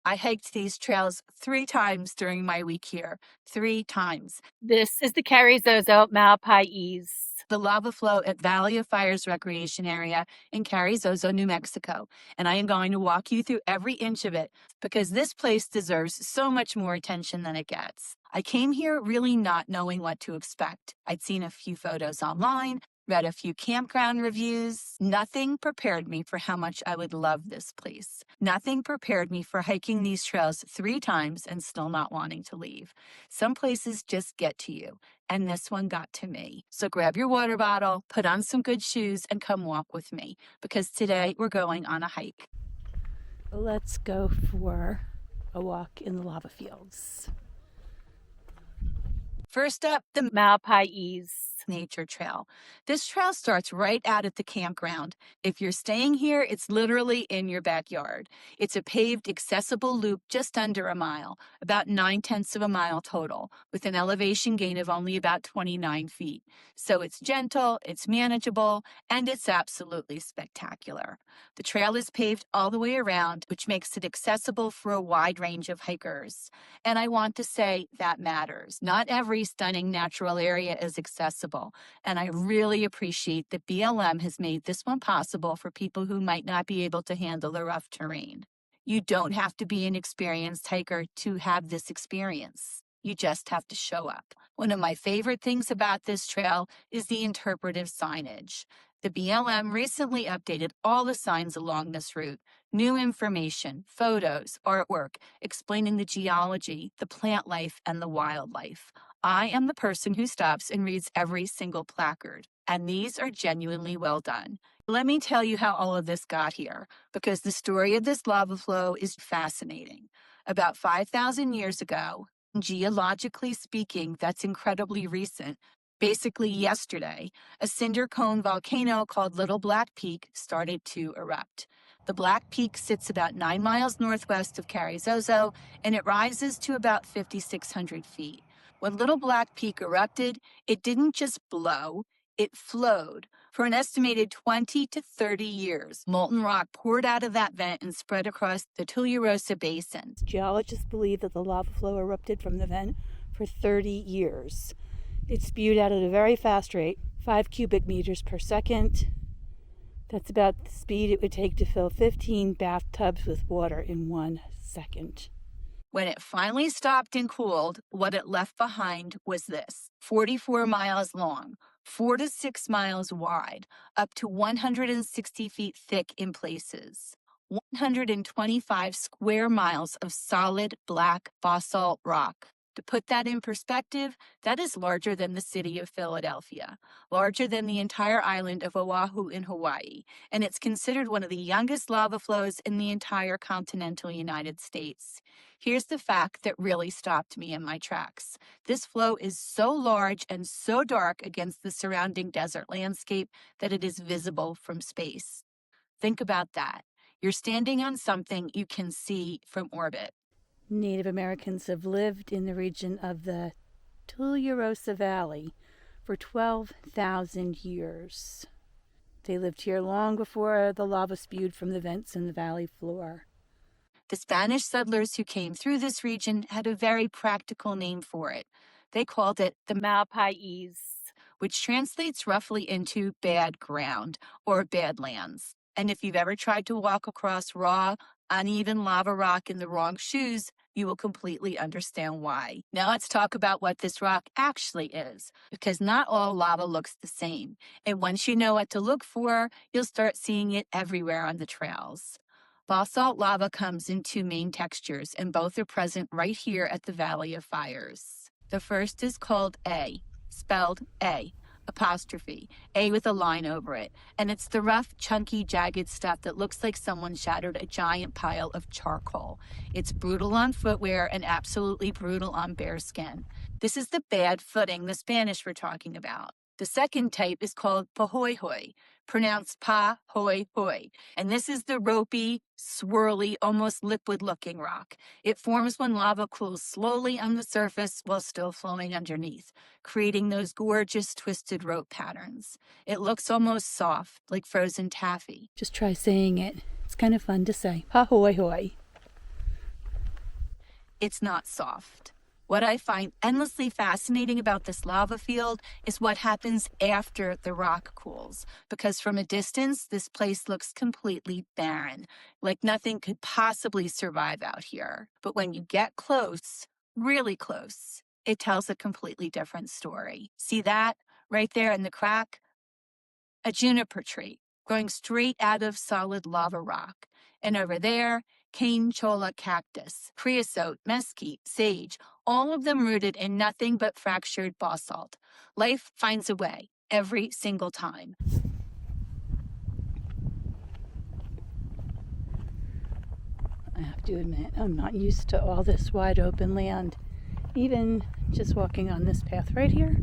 I hiked these trails 3 times during my week here. 3 times. This is the Carrizozo Malpais. The lava flow at Valley of Fires Recreation Area in Carrizozo, New Mexico. And I am going to walk you through every inch of it because this place deserves so much more attention than it gets. I came here really not knowing what to expect. I'd seen a few photos online, read a few campground reviews. Nothing prepared me for how much I would love this place. Nothing prepared me for hiking these trails 3 times and still not wanting to leave. Some places just get to you, and this one got to me. So grab your water bottle, put on some good shoes, and come walk with me, because today we're going on a hike. Let's go for a walk in the lava fields. First up, the Malpais Nature Trail. This trail starts right out at the campground. If you're staying here, it's literally in your backyard. It's a paved, accessible loop just under a mile, about 9/10 of a mile total, with an elevation gain of only about 29 feet. So it's gentle, it's manageable, and it's absolutely spectacular. The trail is paved all the way around, which makes it accessible for a wide range of hikers. And I want to say that matters. Not every stunning natural area is accessible. And I really appreciate that BLM has made this one possible for people who might not be able to handle the rough terrain. You don't have to be an experienced hiker to have this experience. You just have to show up. One of my favorite things about this trail is the interpretive signage. The BLM recently updated all the signs along this route. New information, photos, artwork, explaining the geology, the plant life, and the wildlife. I am the person who stops and reads every single placard, and these are genuinely well done. Let me tell you how all of this got here, because the story of this lava flow is fascinating. About 5,000 years ago, geologically speaking, that's incredibly recent. Basically yesterday, a cinder cone volcano called Little Black Peak started to erupt. The Black Peak sits about 9 miles northwest of Carrizozo, and it rises to about 5,600 feet. When Little Black Peak erupted, it didn't just blow, it flowed. For an estimated 20 to 30 years, molten rock poured out of that vent and spread across the Tularosa Basin. Geologists believe that the lava flow erupted from the vent for 30 years. It spewed out at a very fast rate, 5 cubic meters per second. That's about the speed it would take to fill 15 bathtubs with water in 1 second. When it finally stopped and cooled, what it left behind was this: 44 miles long, 4 to 6 miles wide, up to 160 feet thick in places. 125 square miles of solid black basalt rock. To put that in perspective, that is larger than the city of Philadelphia, larger than the entire island of Oahu in Hawaii, and it's considered one of the youngest lava flows in the entire continental United States. Here's the fact that really stopped me in my tracks. This flow is so large and so dark against the surrounding desert landscape that it is visible from space. Think about that. You're standing on something you can see from orbit. Native Americans have lived in the region of the Tularosa Valley for 12,000 years. They lived here long before the lava spewed from the vents in the valley floor. The Spanish settlers who came through this region had a very practical name for it. They called it the Malpais, which translates roughly into bad ground or badlands. And if you've ever tried to walk across raw, uneven lava rock in the wrong shoes, you will completely understand why. Now let's talk about what this rock actually is, because not all lava looks the same. And once you know what to look for, you'll start seeing it everywhere on the trails. Basalt lava comes in 2 main textures, and both are present right here at the Valley of Fires. The first is called A, spelled A, apostrophe, A with a line over it. And it's the rough, chunky, jagged stuff that looks like someone shattered a giant pile of charcoal. It's brutal on footwear and absolutely brutal on bare skin. This is the bad footing the Spanish were talking about. The second type is called pahoehoe, pronounced pa-hoi-hoi, and this is the ropey, swirly, almost liquid-looking rock. It forms when lava cools slowly on the surface while still flowing underneath, creating those gorgeous twisted rope patterns. It looks almost soft, like frozen taffy. Just try saying it. It's kind of fun to say. Pa-hoi-hoi. it's not soft. What I find endlessly fascinating about this lava field is what happens after the rock cools, because from a distance, this place looks completely barren, like nothing could possibly survive out here. But when you get close, really close, it tells a completely different story. See that right there in the crack? A juniper tree growing straight out of solid lava rock. And over there, cane cholla cactus, creosote, mesquite, sage, all of them rooted in nothing but fractured basalt. Life finds a way every single time. I have to admit, I'm not used to all this wide open land. Even just walking on this path right here,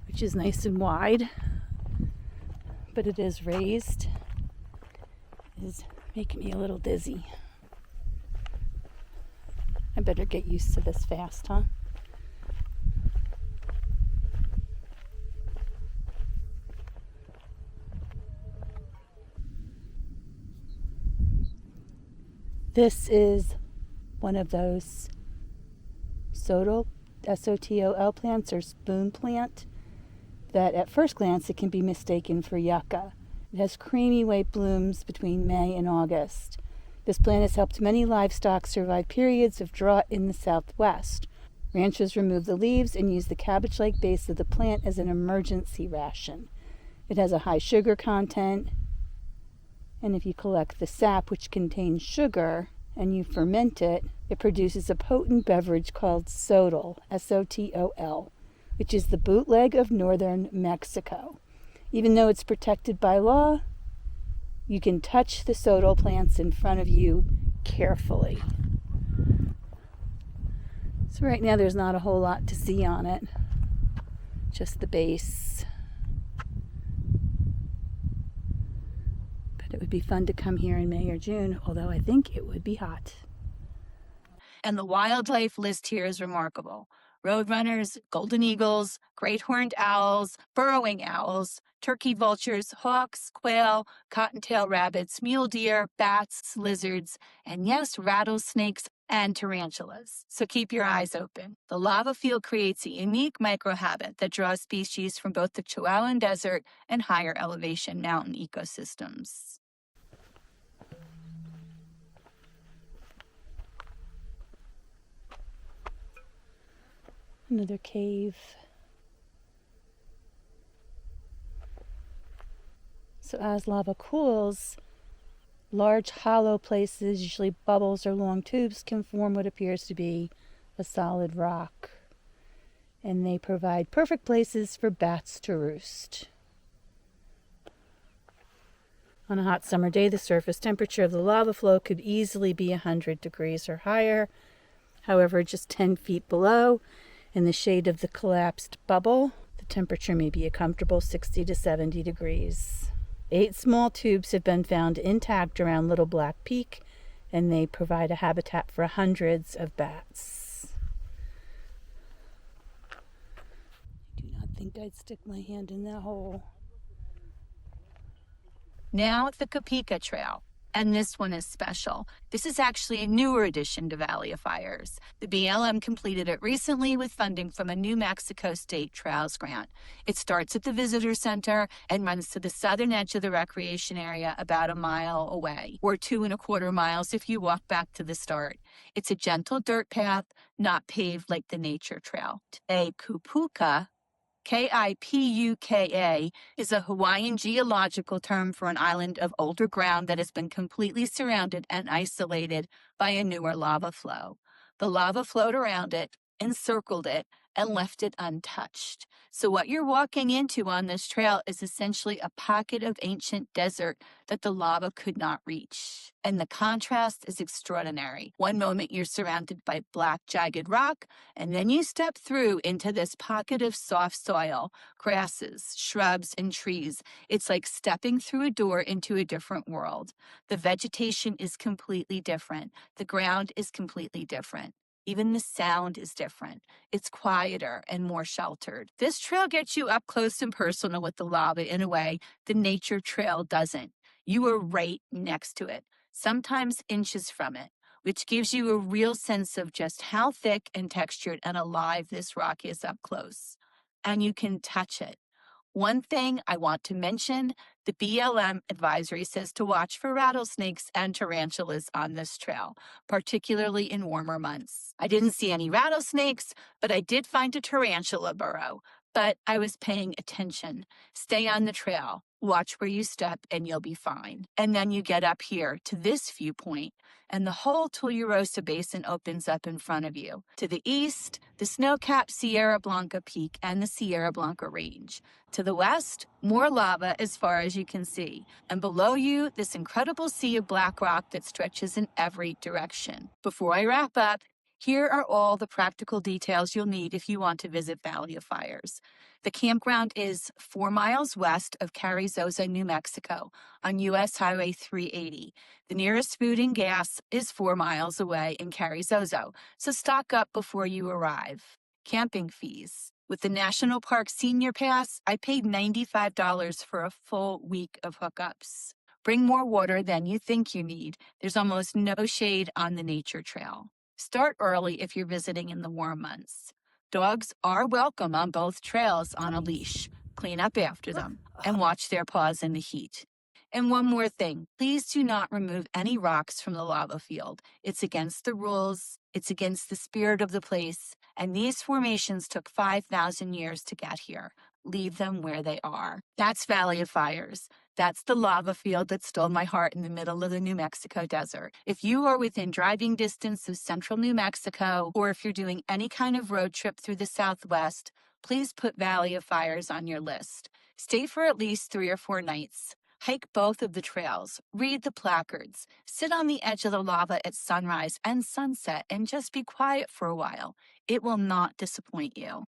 which is nice and wide, but it is raised, is making me a little dizzy. I better get used to this fast, huh? This is one of those sotol, S-O-T-O-L plants, or spoon plant, that at first glance it can be mistaken for yucca. It has creamy white blooms between May and August. This plant has helped many livestock survive periods of drought in the Southwest. Ranchers remove the leaves and use the cabbage-like base of the plant as an emergency ration. It has a high sugar content, and if you collect the sap, which contains sugar, and you ferment it, it produces a potent beverage called sotol, S-O-T-O-L, which is the bootleg of northern Mexico. Even though it's protected by law, you can touch the sotol plants in front of you carefully. So right now there's not a whole lot to see on it, just the base. But it would be fun to come here in May or June, although I think it would be hot. And the wildlife list here is remarkable. Roadrunners, golden eagles, great horned owls, burrowing owls, turkey vultures, hawks, quail, cottontail rabbits, mule deer, bats, lizards, and yes, rattlesnakes and tarantulas. So keep your eyes open. The lava field creates a unique microhabitat that draws species from both the Chihuahuan Desert and higher elevation mountain ecosystems. Another cave. So as lava cools, large hollow places, usually bubbles or long tubes, can form what appears to be a solid rock. And they provide perfect places for bats to roost. On a hot summer day, the surface temperature of the lava flow could easily be 100 degrees or higher. However, just 10 feet below, in the shade of the collapsed bubble, the temperature may be a comfortable 60 to 70 degrees. 8 small tubes have been found intact around Little Black Peak, and they provide a habitat for hundreds of bats. I do not think I'd stick my hand in that hole. Now the Kapika Trail, and this one is special. This is actually a newer addition to Valley of Fires. The BLM completed it recently with funding from a New Mexico State Trails grant. It starts at the Visitor Center and runs to the southern edge of the recreation area about a mile away, or 2.25 miles if you walk back to the start. It's a gentle dirt path, not paved like the nature trail. A kupuka, Kipuka, is a Hawaiian geological term for an island of older ground that has been completely surrounded and isolated by a newer lava flow. The lava flowed around it, encircled it, and left it untouched. So what you're walking into on this trail is essentially a pocket of ancient desert that the lava could not reach. And the contrast is extraordinary. One moment you're surrounded by black, jagged rock, and then you step through into this pocket of soft soil, grasses, shrubs, and trees. It's like stepping through a door into a different world. The vegetation is completely different. The ground is completely different. Even the sound is different. It's quieter and more sheltered. This trail gets you up close and personal with the lava in a way the nature trail doesn't. You are right next to it, sometimes inches from it. which gives you a real sense of just how thick and textured and alive this rock is up close. And you can touch it. One thing I want to mention, the BLM advisory says to watch for rattlesnakes and tarantulas on this trail, particularly in warmer months. I didn't see any rattlesnakes, but I did find a tarantula burrow. But I was paying attention. Stay on the trail, watch where you step, and you'll be fine. And then you get up here to this viewpoint, and the whole Tularosa Basin opens up in front of you. To the east, the snow-capped Sierra Blanca Peak and the Sierra Blanca Range. To the west, more lava as far as you can see. And below you, this incredible sea of black rock that stretches in every direction. Before I wrap up, here are all the practical details you'll need if you want to visit Valley of Fires. The campground is 4 miles west of Carrizozo, New Mexico, on U.S. Highway 380. The nearest food and gas is 4 miles away in Carrizozo, so stock up before you arrive. Camping fees. With the National Park Senior Pass, I paid $95 for a full week of hookups. Bring more water than you think you need. There's almost no shade on the nature trail. Start early if you're visiting in the warm months. Dogs are welcome on both trails on a leash. Clean up after them and watch their paws in the heat. And one more thing, please do not remove any rocks from the lava field. It's against the rules, it's against the spirit of the place, and these formations took 5,000 years to get here. Leave them where they are. That's Valley of Fires. That's the lava field that stole my heart in the middle of the New Mexico desert. If you are within driving distance of central New Mexico, or if you're doing any kind of road trip through the Southwest, please put Valley of Fires on your list. Stay for at least 3 or 4 nights. Hike both of the trails, read the placards, sit on the edge of the lava at sunrise and sunset, and just be quiet for a while. It will not disappoint you.